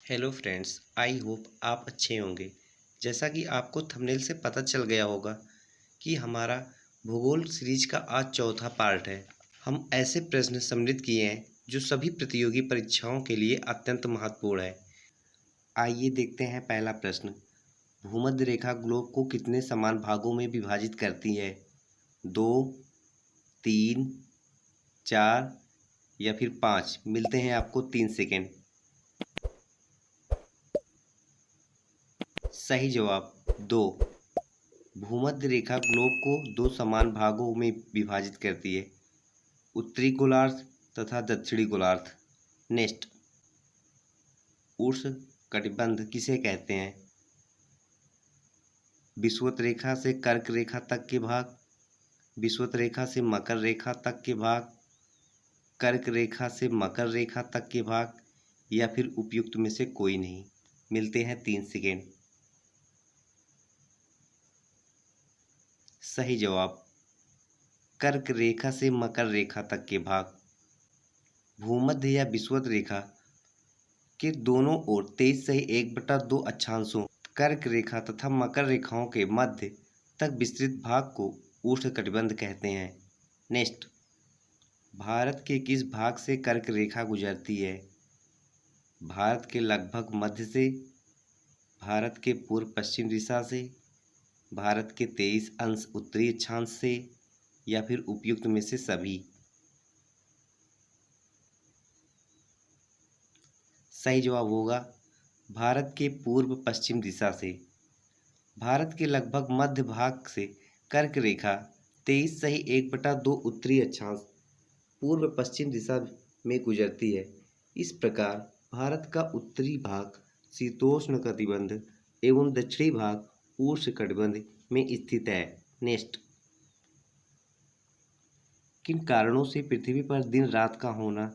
Hello friends, I hope आप अच्छे होंगे। जैसा कि आपको थंबनेल से पता चल गया होगा कि हमारा भूगोल सीरीज का आज चौथा पार्ट है। हम ऐसे प्रश्न सम्मिलित किए हैं जो सभी प्रतियोगी परीक्षाओं के लिए अत्यंत महत्वपूर्ण है। आइए देखते हैं पहला प्रश्न। भूमध्य रेखा ग्लोब को कितने समान भागों में विभाजित करती है? 2, 3, 4 या फिर 5? मिलते हैं आपको 3 सेकेंड। सही जवाब 2। भूमध्य रेखा ग्लोब को 2 समान भागों में विभाजित करती है, उत्तरी गोलार्ध तथा दक्षिणी गोलार्ध। नेक्स्ट, उष्ण कटिबंध किसे कहते हैं? विषुवत रेखा से कर्क रेखा तक के भाग, विषुवत रेखा से मकर रेखा तक के भाग, कर्क रेखा से मकर रेखा तक के भाग, या फिर उपयुक्त में से कोई नहीं। मिलते हैं 3 सेकेंड। सही जवाब कर्क रेखा से मकर रेखा तक के भाग। भूमध्य या विषुवत रेखा के दोनों ओर 23 से 1/2 अक्षांशों कर्क रेखा तथा मकर रेखाओं के मध्य तक विस्तृत भाग को उष्णकटिबंध कहते हैं। नेक्स्ट, भारत के किस भाग से कर्क रेखा गुजरती है? भारत के लगभग मध्य से, भारत के पूर्व पश्चिम दिशा से, भारत के 23 अंश उत्तरी अक्षांश से, या फिर उपयुक्त में से सभी? सही जवाब होगा भारत के पूर्व पश्चिम दिशा से। भारत के लगभग मध्य भाग से कर्क रेखा 23 सही 1/2 उत्तरी अक्षांश पूर्व पश्चिम दिशा में गुजरती है। इस प्रकार भारत का उत्तरी भाग शीतोष्ण कटिबंध एवं दक्षिणी भाग उष्ण कटिबंध में स्थित है। नेक्स्ट, किन कारणों से पृथ्वी पर दिन रात का होना,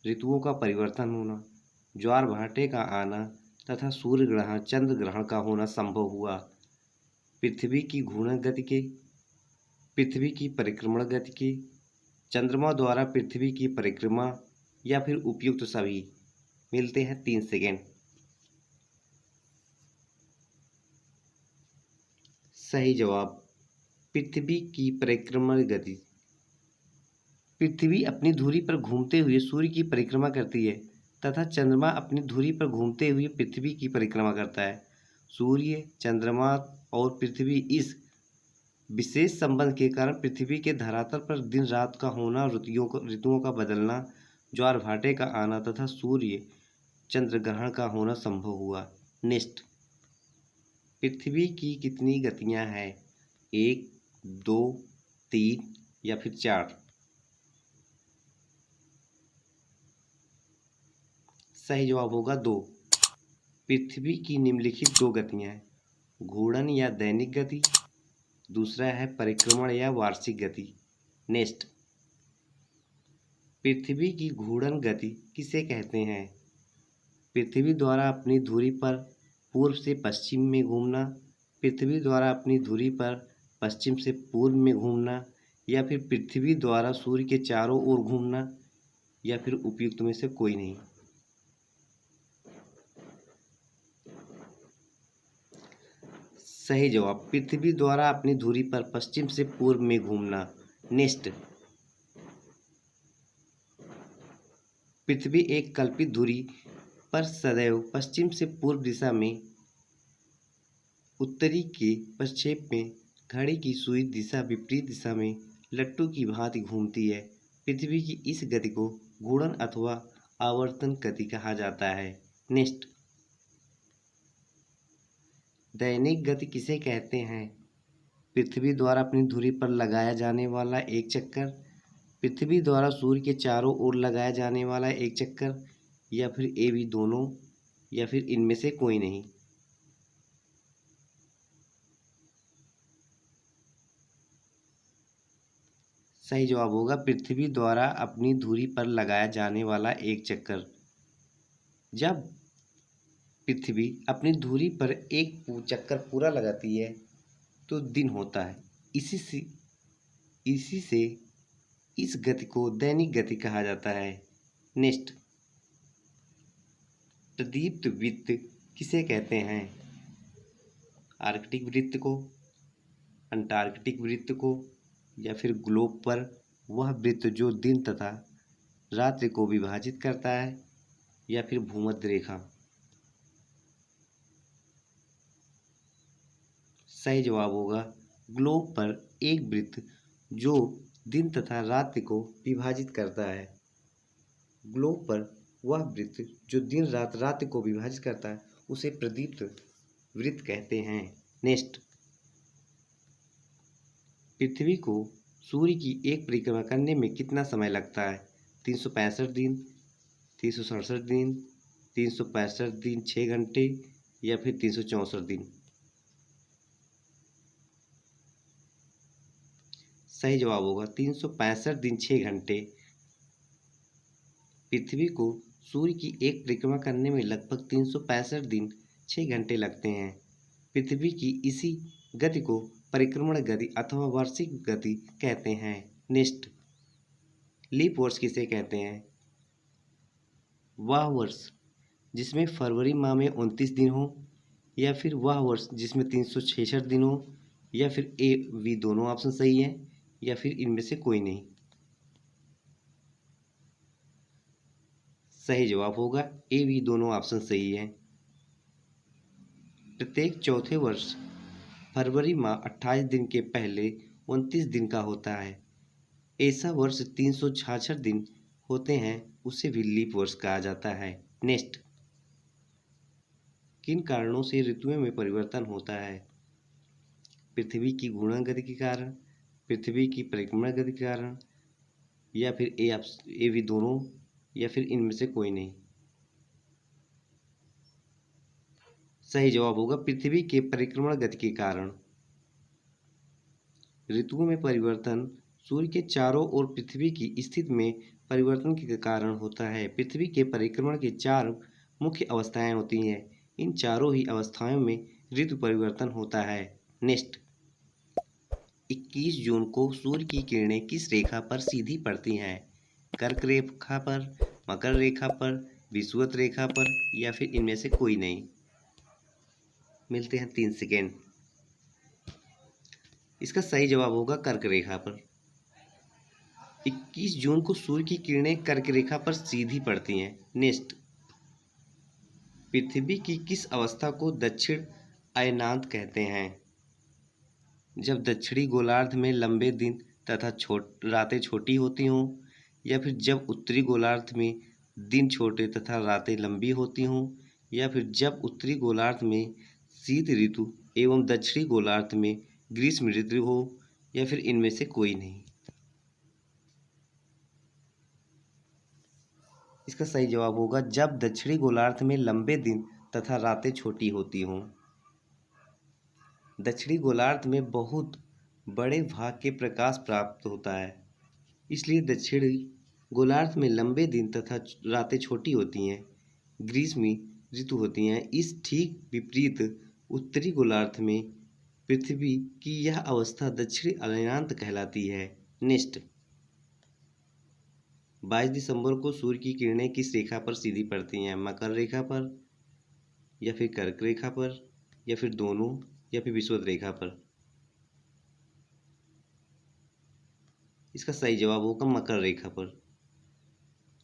ऋतुओं का परिवर्तन होना, ज्वार भाटे का आना तथा सूर्य ग्रहण चंद्र ग्रहण का होना संभव हुआ? पृथ्वी की घूर्णन गति के, पृथ्वी की परिक्रमण गति के, चंद्रमा द्वारा पृथ्वी की परिक्रमा, या फिर उपयुक्त सभी? मिलते हैं 3 सेकेंड। सही जवाब पृथ्वी की परिक्रमण गति। पृथ्वी अपनी धुरी पर घूमते हुए सूर्य की परिक्रमा करती है तथा चंद्रमा अपनी धुरी पर घूमते हुए पृथ्वी की परिक्रमा करता है। सूर्य, चंद्रमा और पृथ्वी इस विशेष संबंध के कारण पृथ्वी के धरातल पर दिन रात का होना, ऋतुओं का बदलना, ज्वार भाटे का आना तथा सूर्य चंद्र ग्रहण का होना संभव हुआ। नेक्स्ट, पृथ्वी की कितनी गतियां हैं? 1, 2, 3 या फिर 4? सही जवाब होगा 2। पृथ्वी की निम्नलिखित 2 गतियां हैं, घूर्णन या दैनिक गति, दूसरा है परिक्रमण या वार्षिक गति। नेक्स्ट, पृथ्वी की घूर्णन गति किसे कहते हैं? पृथ्वी द्वारा अपनी धुरी पर पूर्व से पश्चिम में घूमना, पृथ्वी द्वारा अपनी धुरी पर पश्चिम से पूर्व में घूमना, या फिर पृथ्वी द्वारा सूर्य के चारों ओर घूमना, या फिर उपयुक्त में से कोई नहीं? सही जवाब पृथ्वी द्वारा अपनी धुरी पर पश्चिम से पूर्व में घूमना। नेक्स्ट, पृथ्वी एक कल्पित धुरी पर सदैव पश्चिम से पूर्व दिशा में उत्तरी के प्रक्षेप में घड़ी की सुई दिशा विपरीत दिशा में लट्टू की भांति घूमती है। पृथ्वी की इस गति को घूर्णन अथवा आवर्तन गति कहा जाता है। नेक्स्ट, दैनिक गति किसे कहते हैं? पृथ्वी द्वारा अपनी धुरी पर लगाया जाने वाला एक चक्कर, पृथ्वी द्वारा सूर्य के चारों ओर लगाया जाने वाला एक चक्कर, या फिर ए बी दोनों, या फिर इनमें से कोई नहीं? सही जवाब होगा पृथ्वी द्वारा अपनी धुरी पर लगाया जाने वाला एक चक्कर। जब पृथ्वी अपनी धुरी पर एक चक्कर पूरा लगाती है तो दिन होता है। इसी से इस गति को दैनिक गति कहा जाता है। नेक्स्ट, प्रदीप्त वृत्त किसे कहते हैं? आर्कटिक वृत्त को, अंटार्कटिक वृत्त को, या फिर ग्लोब पर वह वृत्त जो दिन तथा रात्रि को विभाजित करता है, या फिर भूमध्य रेखा? सही जवाब होगा ग्लोब पर एक वृत्त जो दिन तथा रात्रि को विभाजित करता है। ग्लोब पर वह वृत्त जो दिन रात रात्रि को विभाजित करता है उसे प्रदीप्त वृत्त कहते हैं। नेक्स्ट, पृथ्वी को सूर्य की एक परिक्रमा करने में कितना समय लगता है? 365 दिन, 367 दिन, 365 दिन 6 घंटे, या फिर 364 दिन? सही जवाब होगा 365 दिन 6 घंटे। पृथ्वी को सूर्य की एक परिक्रमा करने में लगभग 365 दिन 6 घंटे लगते हैं। पृथ्वी की इसी गति को परिक्रमण गति अथवा वार्षिक गति कहते हैं। नेक्स्ट, लीप वर्ष किसे कहते हैं? वह वर्ष जिसमें फरवरी माह में 29 दिन हो, या फिर वह वर्ष जिसमें 366 दिन हो, या फिर ए बी दोनों ऑप्शन सही है, या फिर इनमें से कोई नहीं? सही जवाब होगा ए बी दोनों ऑप्शन सही है। प्रत्येक चौथे वर्ष फरवरी माह 28 दिन के पहले 29 दिन का होता है। ऐसा वर्ष 366 दिन होते हैं उसे भी लीप वर्ष कहा जाता है। नेक्स्ट, किन कारणों से ऋतुओं में परिवर्तन होता है? पृथ्वी की घूर्णन गति के कारण, पृथ्वी की परिक्रमण गति के कारण, या फिर ए बी दोनों, या फिर इनमें से कोई नहीं? सही जवाब होगा पृथ्वी के परिक्रमण गति के कारण। ऋतुओं में परिवर्तन सूर्य के चारों ओर पृथ्वी की स्थिति में परिवर्तन के कारण होता है। पृथ्वी के परिक्रमण की 4 मुख्य अवस्थाएं होती हैं। इन चारों ही अवस्थाओं में ऋतु परिवर्तन होता है। नेक्स्ट, 21 जून को सूर्य की किरणें किस रेखा पर सीधी पड़ती हैं? कर्क रेखा पर, मकर रेखा पर, विषुवत रेखा पर, या फिर इनमें से कोई नहीं? मिलते हैं 3 सेकेंड। इसका सही जवाब होगा कर्क रेखा पर। 21 जून को सूर्य की किरणें कर्क रेखा पर सीधी पड़ती हैं। नेक्स्ट, पृथ्वी की किस अवस्था को दक्षिण अयनांत कहते हैं? जब दक्षिणी गोलार्ध में लंबे दिन तथा रातें छोटी होती हों, या फिर जब उत्तरी गोलार्ध में दिन छोटे तथा रातें लंबी होती हों, या फिर जब उत्तरी गोलार्ध में शीत ऋतु एवं दक्षिणी गोलार्ध में ग्रीष्म ऋतु हो, या फिर इनमें से कोई नहीं? इसका सही जवाब होगा जब दक्षिणी गोलार्ध में लंबे दिन तथा रातें छोटी होती हों। दक्षिणी गोलार्ध में बहुत बड़े भाग के प्रकाश प्राप्त होता है, इसलिए दक्षिणी गोलार्ध में लंबे दिन तथा रातें छोटी होती हैं, ग्रीष्मी ऋतु होती हैं। इस ठीक विपरीत उत्तरी गोलार्ध में पृथ्वी की यह अवस्था दक्षिणी अयनांत कहलाती है। नेक्स्ट, 22 दिसंबर को सूर्य की किरणें किस रेखा पर सीधी पड़ती हैं? मकर रेखा पर, या फिर कर्क रेखा पर, या फिर दोनों, या फिर विषुवत रेखा पर? इसका सही जवाब होगा मकर रेखा पर।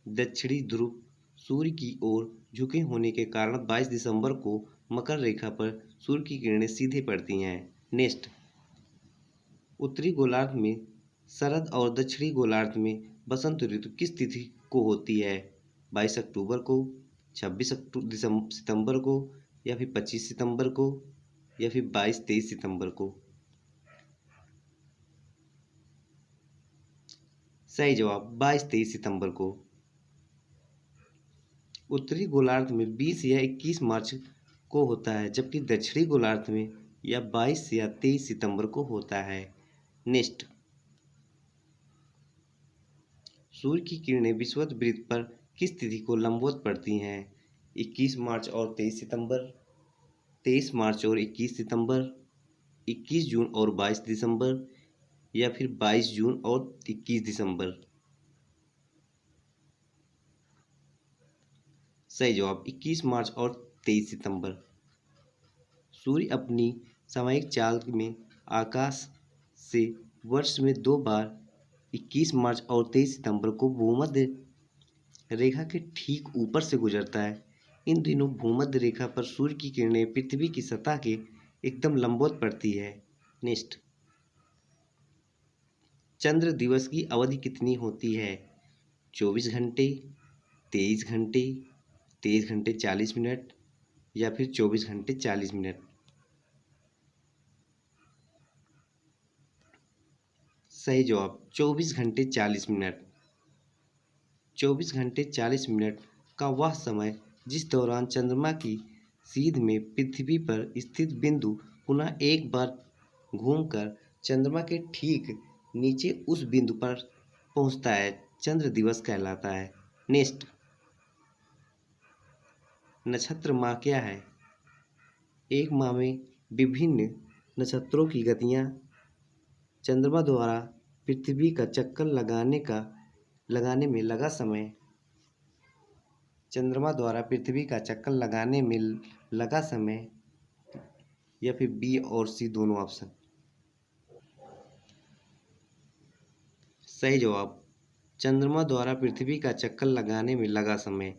दक्षिणी ध्रुव सूर्य की ओर झुके होने के कारण 22 दिसंबर को मकर रेखा पर सूर्य की किरणें सीधे पड़ती हैं। नेक्स्ट, उत्तरी गोलार्ध में शरद और दक्षिणी गोलार्ध में बसंत ऋतु किस तिथि को होती है? 22 अक्टूबर को, 26 सितंबर को, या फिर 25 सितंबर को, या फिर 22-23 सितंबर को? सही जवाब 22-23 सितंबर को। उत्तरी गोलार्ध में 20 या 21 मार्च को होता है, जबकि दक्षिणी गोलार्ध में या 22 या 23 सितंबर को होता है। नेक्स्ट, सूर्य की किरणें विषुवत वृत्त पर किस तिथि को लंबवत पड़ती हैं? 21 मार्च और 23 सितंबर, 23 मार्च और 21 सितंबर, 21 जून और 22 दिसंबर, या फिर 22 जून और 21 दिसंबर? सही जवाब 21 मार्च और 23 सितंबर। सूर्य अपनी सामयिक चाल में आकाश से वर्ष में 2 बार 21 मार्च और 23 सितंबर को भूमध्य रेखा के ठीक ऊपर से गुजरता है। इन दिनों भूमध्य रेखा पर सूर्य की किरणें पृथ्वी की सतह के एकदम लंबवत पड़ती है। नेक्स्ट, चंद्र दिवस की अवधि कितनी होती है? 24 घंटे, 23 घंटे, 23 घंटे 40 मिनट या फिर 24 घंटे 40 मिनट। सही जवाब 24 घंटे 40 मिनट। 24 घंटे 40 मिनट का वह समय जिस दौरान चंद्रमा की सीध में पृथ्वी पर स्थित बिंदु पुनः एक बार घूमकर चंद्रमा के ठीक नीचे उस बिंदु पर पहुंचता है, चंद्र दिवस कहलाता है। नेक्स्ट, नक्षत्र माह क्या है? एक माह में विभिन्न नक्षत्रों की गतियां चंद्रमा द्वारा पृथ्वी का चक्कर लगाने में लगा समय, चंद्रमा द्वारा पृथ्वी का चक्कर लगाने में लगा समय या फिर बी और सी दोनों ऑप्शन। सही जवाब चंद्रमा द्वारा पृथ्वी का चक्कर लगाने में लगा समय।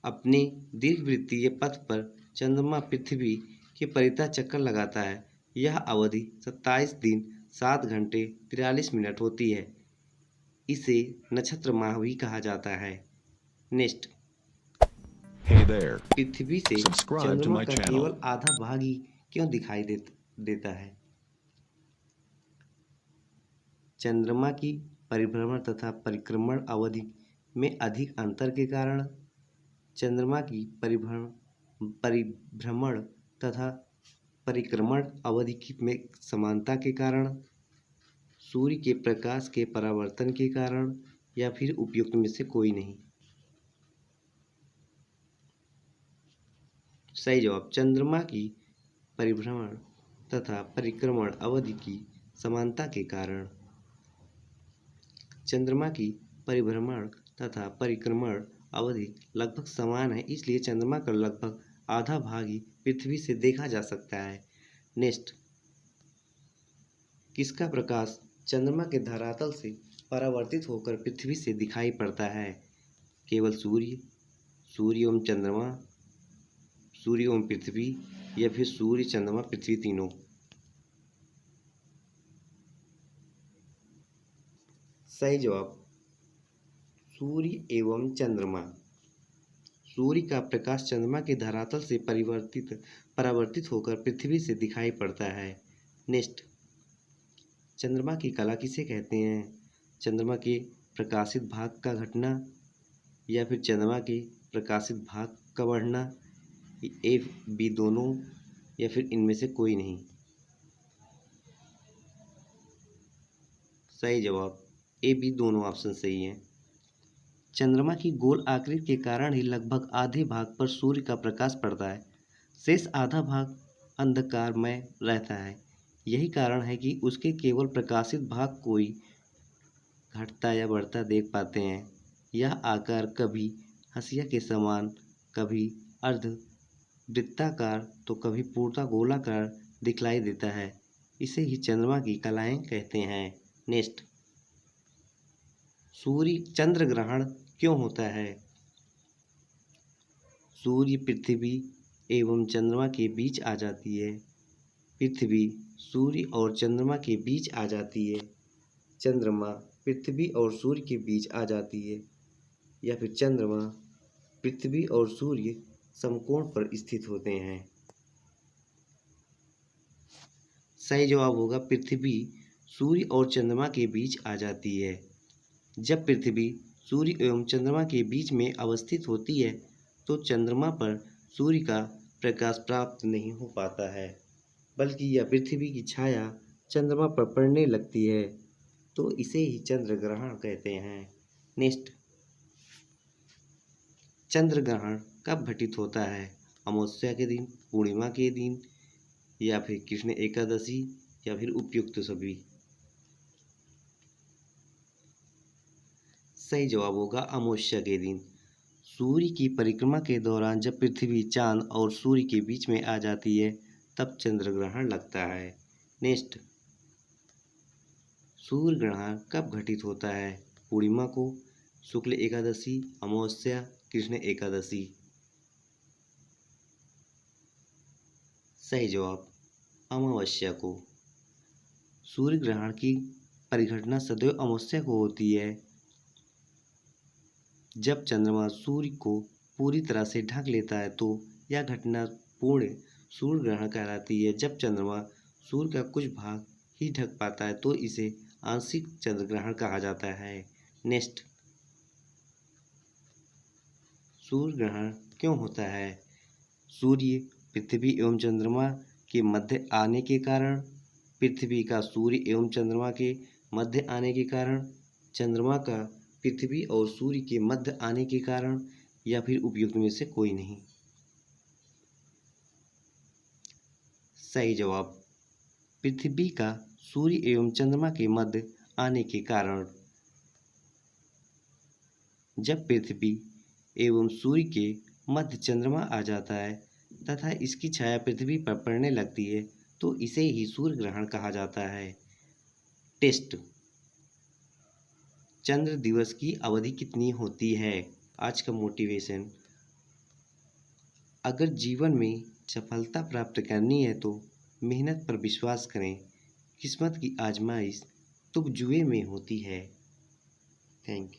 अपने दीर्घवृत्तीय पथ पर चंद्रमा पृथ्वी के परितः चक्कर लगाता है। यह अवधि 27 दिन 7 घंटे 43 मिनट होती है। इसे नक्षत्र माह भी कहा जाता है। Next, Hey there. पृथ्वी से Subscribe to चंद्रमा my का channel. केवल आधा भाग ही क्यों दिखाई देता है? चंद्रमा की परिभ्रमण तथा परिक्रमण अवधि में अधिक अंतर के कारण, चंद्रमा की परिभ्रमण तथा परिक्रमण अवधि में समानता के कारण, सूर्य के प्रकाश के परावर्तन के कारण या फिर उपयुक्त में से कोई नहीं। सही जवाब चंद्रमा की परिभ्रमण तथा परिक्रमण अवधि की समानता के कारण। चंद्रमा की परिभ्रमण तथा परिक्रमण अवधि लगभग समान है, इसलिए चंद्रमा का लगभग आधा भाग ही पृथ्वी से देखा जा सकता है। नेक्स्ट, किसका प्रकाश चंद्रमा के धरातल से परावर्तित होकर पृथ्वी से दिखाई पड़ता है? केवल सूर्य, सूर्य एवं चंद्रमा, सूर्य एवं पृथ्वी या फिर सूर्य चंद्रमा पृथ्वी तीनों। सही जवाब सूर्य एवं चंद्रमा। सूर्य का प्रकाश चंद्रमा के धरातल से परावर्तित होकर पृथ्वी से दिखाई पड़ता है। नेक्स्ट, चंद्रमा की कला किसे कहते हैं? चंद्रमा के प्रकाशित भाग का घटना या फिर चंद्रमा के प्रकाशित भाग का बढ़ना, ए बी दोनों या फिर इनमें से कोई नहीं। सही जवाब ए बी दोनों ऑप्शन सही हैं। चंद्रमा की गोल आकृति के कारण ही लगभग आधे भाग पर सूर्य का प्रकाश पड़ता है, शेष आधा भाग अंधकारमय रहता है। यही कारण है कि उसके केवल प्रकाशित भाग को ही घटता या बढ़ता देख पाते हैं। यह आकार कभी हंसिया के समान, कभी अर्ध वृत्ताकार तो कभी पूर्णतः गोलाकार दिखलाई देता है। इसे ही चंद्रमा की कलाएं कहते हैं। नेक्स्ट, सूर्य चंद्र ग्रहण क्यों होता है? सूर्य पृथ्वी एवं चंद्रमा के बीच आ जाती है, पृथ्वी सूर्य और चंद्रमा के बीच आ जाती है, चंद्रमा पृथ्वी और सूर्य के बीच आ जाती है, या फिर चंद्रमा पृथ्वी और सूर्य समकोण पर स्थित होते हैं। सही जवाब होगा पृथ्वी सूर्य और चंद्रमा के बीच आ जाती है। जब पृथ्वी सूर्य एवं चंद्रमा के बीच में अवस्थित होती है तो चंद्रमा पर सूर्य का प्रकाश प्राप्त नहीं हो पाता है, बल्कि यह पृथ्वी की छाया चंद्रमा पर पड़ने लगती है, तो इसे ही चंद्र ग्रहण कहते हैं। नेक्स्ट, चंद्र ग्रहण कब घटित होता है? अमावस्या के दिन, पूर्णिमा के दिन या फिर कृष्ण एकादशी या फिर उपयुक्त सभी। सही जवाब होगा अमावस्या के दिन। सूर्य की परिक्रमा के दौरान जब पृथ्वी चांद और सूर्य के बीच में आ जाती है तब चंद्र ग्रहण लगता है। नेक्स्ट, सूर्य ग्रहण कब घटित होता है? पूर्णिमा को, शुक्ल एकादशी, अमावस्या, कृष्ण एकादशी। सही जवाब अमावस्या को। सूर्य ग्रहण की परिघटना सदैव अमावस्या को होती है। जब चंद्रमा सूर्य को पूरी तरह से ढक लेता है तो यह घटना पूर्ण सूर्य ग्रहण कहलाती है। जब चंद्रमा सूर्य का कुछ भाग ही ढक पाता है तो इसे आंशिक चंद्र ग्रहण कहा जाता है। नेक्स्ट, सूर्य ग्रहण क्यों होता है? सूर्य, पृथ्वी एवं चंद्रमा के मध्य आने के कारण, पृथ्वी का सूर्य एवं चंद्रमा के मध्य आने के कारण, चंद्रमा का पृथ्वी और सूर्य के मध्य आने के कारण, या फिर उपयुक्त में से कोई नहीं। सही जवाब पृथ्वी का सूर्य एवं चंद्रमा के मध्य आने के कारण। जब पृथ्वी एवं सूर्य के मध्य चंद्रमा आ जाता है तथा इसकी छाया पृथ्वी पर पड़ने लगती है तो इसे ही सूर्य ग्रहण कहा जाता है। टेस्ट, चंद्र दिवस की अवधि कितनी होती है? आज का मोटिवेशन, अगर जीवन में सफलता प्राप्त करनी है तो मेहनत पर विश्वास करें। किस्मत की आजमाइश तो जुए में होती है। Thank you.